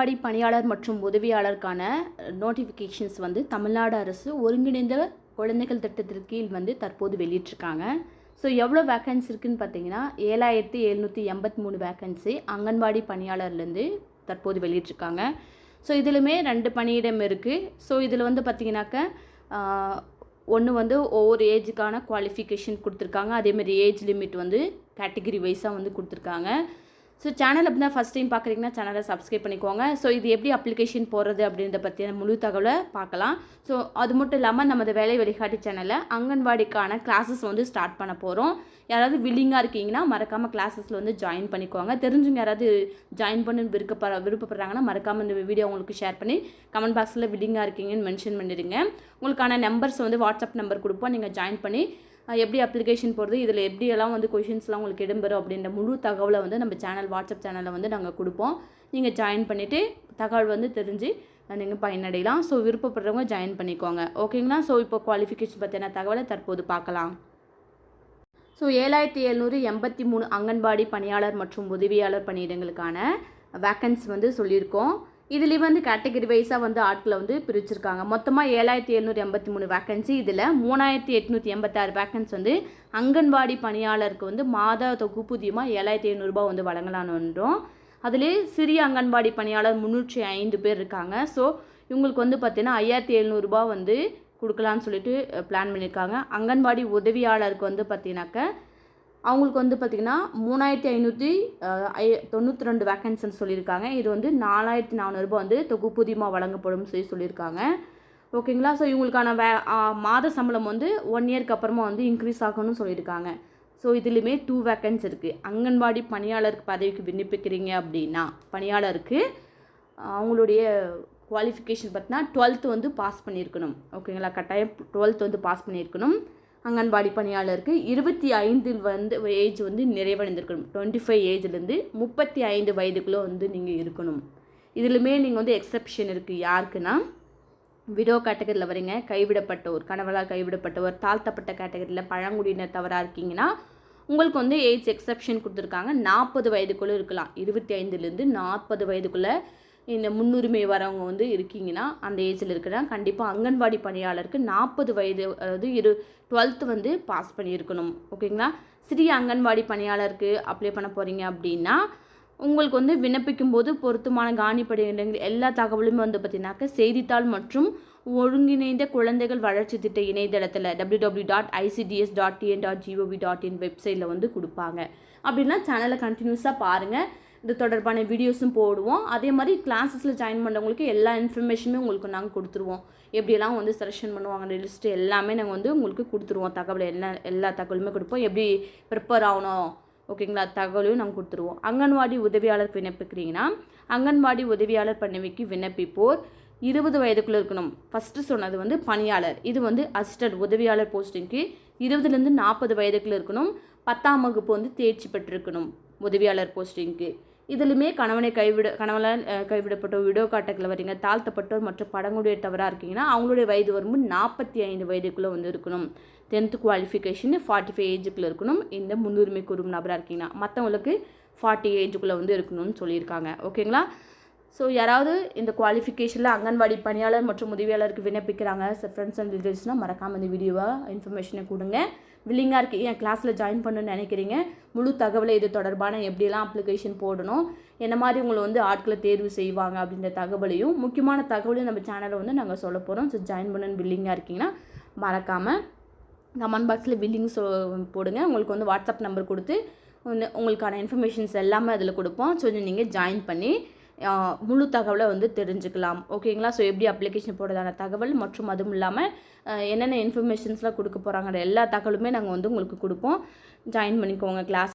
அங்கன்வாடி பணியாளர் மற்றும் உதவியாளருக்கான நோட்டிஃபிகேஷன்ஸ் வந்து தமிழ்நாடு அரசு ஒருங்கிணைந்த குழந்தைகள் திட்டத்திற்கு கீழ் வந்து தற்போது வெளியிட்டிருக்காங்க. ஸோ எவ்வளோ வேக்கன்சி இருக்குதுன்னு பார்த்தீங்கன்னா 7783 வேக்கன்சி அங்கன்வாடி பணியாளர்லேருந்து தற்போது வெளியிட்டிருக்காங்க. ஸோ இதிலுமே 2 பணியிடம் இருக்குது. ஸோ இதில் வந்து பார்த்திங்கனாக்கா ஒன்று வந்து ஒவ்வொரு ஏஜுக்கான குவாலிஃபிகேஷன் கொடுத்துருக்காங்க. அதேமாதிரி ஏஜ் லிமிட் வந்து கேட்டகிரி வைஸாக வந்து கொடுத்துருக்காங்க. ஸோ சேனல் அப்படி தான் ஃபஸ்ட் டைம் பார்க்குறீங்கன்னா சேனலை சப்ஸ்கிரைப் பண்ணிக்கோங்க. ஸோ இது எப்படி அப்ளிகேஷன் போடுறது அப்படின்றத பற்றின முழு தகவலை பார்க்கலாம். ஸோ அது மட்டும் இல்லாமல் நமது வேலை வழிகாட்டி சேனலில் அங்கன்வாடிக்கான கிளாஸஸ் வந்து ஸ்டார்ட் பண்ண போகிறோம். யாராவது வில்லிங்காக இருக்கீங்கன்னா மறக்காமல் கிளாஸஸில் வந்து ஜாயின் பண்ணிக்கோங்க. தெரிஞ்சுங்க யாராவது ஜாயின் பண்ணி விருப்பப்படுறாங்கன்னா மறக்காமல் இந்த வீடியோ உங்களுக்கு ஷேர் பண்ணி கமெண்ட் பாக்ஸில் வில்லிங்காக இருக்கீங்கன்னு மென்ஷன் பண்ணிடுங்க. உங்களுக்கான நம்பர்ஸ் வந்து வாட்ஸ்அப் நம்பர் கொடுப்போம். நீங்கள் ஜாயின் பண்ணி எப்படி அப்ளிகேஷன் போடுறது, இதில் எப்படியெல்லாம் வந்து கொஷின்ஸ்லாம் உங்களுக்கு இடம்பெறும் அப்படின்ற முழு தகவலை வந்து நம்ம சேனல் வாட்ஸ்அப் சேனலில் வந்து நாங்கள் கொடுப்போம். நீங்கள் ஜாயின் பண்ணிவிட்டு தகவல் வந்து தெரிஞ்சு நீங்கள் பயனடையலாம். ஸோ விருப்பப்படுறவங்க ஜாயின் பண்ணிக்கோங்க. ஓகேங்களா? ஸோ இப்போ குவாலிஃபிகேஷன் பற்றின தகவலை தற்போது பார்க்கலாம். ஸோ 7783 அங்கன்வாடி பணியாளர் மற்றும் உதவியாளர் பணியிடங்களுக்கான வேக்கன்சி வந்து சொல்லியிருக்கோம். இதுலேயும் வந்து கேட்டகரி வைஸாக வந்து ஆட்களை வந்து பிரிச்சிருக்காங்க. மொத்தமாக 7783 வேக்கன்சி. இதில் 3886 வேக்கன்சி வந்து அங்கன்வாடி பணியாளருக்கு வந்து மாத தொகுப்பூதியமாக 7500 ரூபாய் வந்து வழங்கலான்னுன்றோம். அதிலே சிறிய அங்கன்வாடி பணியாளர் 305 பேர் இருக்காங்க. ஸோ இவங்களுக்கு வந்து பார்த்திங்கன்னா 5700 ரூபாய் வந்து கொடுக்கலான்னு சொல்லிட்டு பிளான் பண்ணியிருக்காங்க. அங்கன்வாடி உதவியாளருக்கு வந்து பார்த்திங்கனாக்கா அவங்களுக்கு வந்து பார்த்திங்கன்னா 3592 வேக்கன்சின்னு சொல்லியிருக்காங்க. இது வந்து 4400 ரூபாய் வந்து தொகுப்பூதியமாக வழங்கப்படும் சொல்லியிருக்காங்க. ஓகேங்களா? ஸோ இவங்களுக்கான மாத சம்பளம் வந்து 1 இயர்க்கு அப்புறமா வந்து இன்க்ரீஸ் ஆகணும்னு சொல்லியிருக்காங்க. ஸோ இதுலேயுமே 2 வேக்கன்சி இருக்குது. அங்கன்வாடி பணியாளருக்கு பதவிக்கு விண்ணப்பிக்கிறீங்க அப்படின்னா பணியாளருக்கு அவங்களுடைய குவாலிஃபிகேஷன் பார்த்தீங்கன்னா 12th வந்து பாஸ் பண்ணியிருக்கணும். ஓகேங்களா? கட்டாயம் 12th வந்து பாஸ் பண்ணியிருக்கணும். அங்கன்வாடி பணியாளருக்கு 25 வந்து ஏஜ் வந்து நிறைவடைந்திருக்கணும். 25 ஏஜ்லேருந்து 35 வயதுக்குள்ளே வந்து நீங்கள் இருக்கணும். இதிலுமே நீங்கள் வந்து எக்ஸப்ஷன் இருக்குது. யாருக்குன்னா விடோ கேட்டகரியில் வரீங்க, கைவிடப்பட்டவர், கணவரால் கைவிடப்பட்டவர், தாழ்த்தப்பட்ட கேட்டகரியில் பழங்குடியினர் தவறாக இருக்கீங்கன்னா உங்களுக்கு வந்து ஏஜ் எக்ஸப்ஷன் கொடுத்துருக்காங்க. 40 வயதுக்குள்ளே இருக்கலாம். 25லேருந்து 40 வயதுக்குள்ளே இந்த முன்னுரிமை வரவங்க வந்து இருக்கீங்கன்னா அந்த ஏஜில் இருக்குன்னா கண்டிப்பாக அங்கன்வாடி பணியாளருக்கு 40 வயது அதாவது 12th வந்து பாஸ் பண்ணியிருக்கணும். ஓகேங்களா? சிறிய அங்கன்வாடி பணியாளருக்கு அப்ளை பண்ண போகிறீங்க அப்படின்னா உங்களுக்கு வந்து விண்ணப்பிக்கும் போது பொருத்தமான காணிப்படி எல்லா தகவலுமே வந்து பார்த்தீங்கன்னாக்க செய்தித்தாள் மற்றும் ஒருங்கிணைந்த குழந்தைகள் வளர்ச்சி திட்ட இணையதளத்தில் www.icds.tn.gov.in வெப்சைட்டில் வந்து கொடுப்பாங்க. அப்படின்னா சேனலை கண்டினியூஸாக பாருங்கள். இது தொடர்பான வீடியோஸும் போடுவோம். அதே மாதிரி கிளாஸஸில் ஜாயின் பண்ணுறவங்களுக்கு எல்லா இன்ஃபர்மேஷனுமே உங்களுக்கு நாங்கள் கொடுத்துருவோம். எப்படியெல்லாம் வந்து செலெக்ஷன் பண்ணுவாங்க லிஸ்ட்டு எல்லாமே நாங்கள் வந்து உங்களுக்கு கொடுத்துருவோம். தகவல் எல்லா தகவலுமே கொடுப்போம். எப்படி ப்ரிப்பேர் ஆகணும் ஓகேங்களா தகவலையும் நாங்கள் கொடுத்துருவோம். அங்கன்வாடி உதவியாளர் விண்ணப்பிக்கிறீங்கன்னா அங்கன்வாடி உதவியாளர் பதவிக்கு விண்ணப்பிப்போர் 20 வயதுக்குள்ளே இருக்கணும். ஃபஸ்ட்டு சொன்னது வந்து பணியாளர். இது வந்து அசிஸ்டன்ட் உதவியாளர் போஸ்டிங்க்கு 20லேருந்து 40 வயதுக்குள்ளே இருக்கணும். 10ஆம் வகுப்பு வந்து தேர்ச்சி பெற்றிருக்கணும் உதவியாளர் போஸ்டிங்க்கு. இதிலுமே கணவனால் கைவிடப்பட்ட விடோ காட்டக்கில் வரீங்க, தாழ்த்தப்பட்டோர் மற்றும் பழங்குடியினர் தவறாக இருக்கீங்கன்னா அவங்களுடைய வயது வரும்பு 45 வயதுக்குள்ளே வந்து இருக்கணும். 10th குவாலிஃபிகேஷன் 45 ஏஜுக்குள்ளே இருக்கணும். இந்த முன்னுரிமை கூறும் நபராக இருக்கீங்கன்னா மற்றவங்களுக்கு 40 ஏஜுக்குள்ளே வந்து இருக்கணும்னு சொல்லியிருக்காங்க. ஓகேங்களா? ஸோ யாராவது இந்த குவாலிஃபிகேஷனில் அங்கன்வாடி பணியாளர் மற்றும் உதவியாளருக்கு விண்ணப்பிக்கிறாங்க ஃப்ரெண்ட்ஸ் அண்ட் ரிலேட்டிவ்ஸ்னால் மறக்காமல் இந்த வீடியோவை இன்ஃபர்மேஷனை கொடுங்க. வில்லிங்காக இருக்குது என் கிளாஸில் ஜாயின் பண்ணணும்னு நினைக்கிறீங்க, முழு தகவலை இது தொடர்பான எப்படியெல்லாம் அப்ளிகேஷன் போடணும், என்ன மாதிரி உங்களை வந்து ஆட்களை தேர்வு செய்வாங்க அப்படின்ற தகவலையும் முக்கியமான தகவலையும் நம்ம சேனலில் வந்து நாங்கள் சொல்ல போகிறோம். ஸோ ஜாயின் பண்ணணுன்னு வில்லிங்காக இருக்கீங்கன்னா மறக்காமல் கமெண்ட் பாக்ஸில் வில்லிங் போடுங்க. உங்களுக்கு வந்து வாட்ஸ்அப் நம்பர் கொடுத்து உங்களுக்கான இன்ஃபர்மேஷன்ஸ் எல்லாமே அதில் கொடுப்போம். ஸோ நீங்கள் ஜாயின் பண்ணி முழு தகவலை வந்து தெரிஞ்சுக்கலாம். ஓகேங்களா? ஸோ எப்படி அப்ளிகேஷன் போடுறதான தகவல் மற்றும் அதுவும் இல்லாமல் என்னென்ன இன்ஃபர்மேஷன்ஸ்லாம் கொடுக்க போகிறாங்கிற எல்லா தகவலுமே நாங்கள் வந்து உங்களுக்கு கொடுப்போம். ஜாயின் பண்ணிக்கோங்க கிளாஸ்.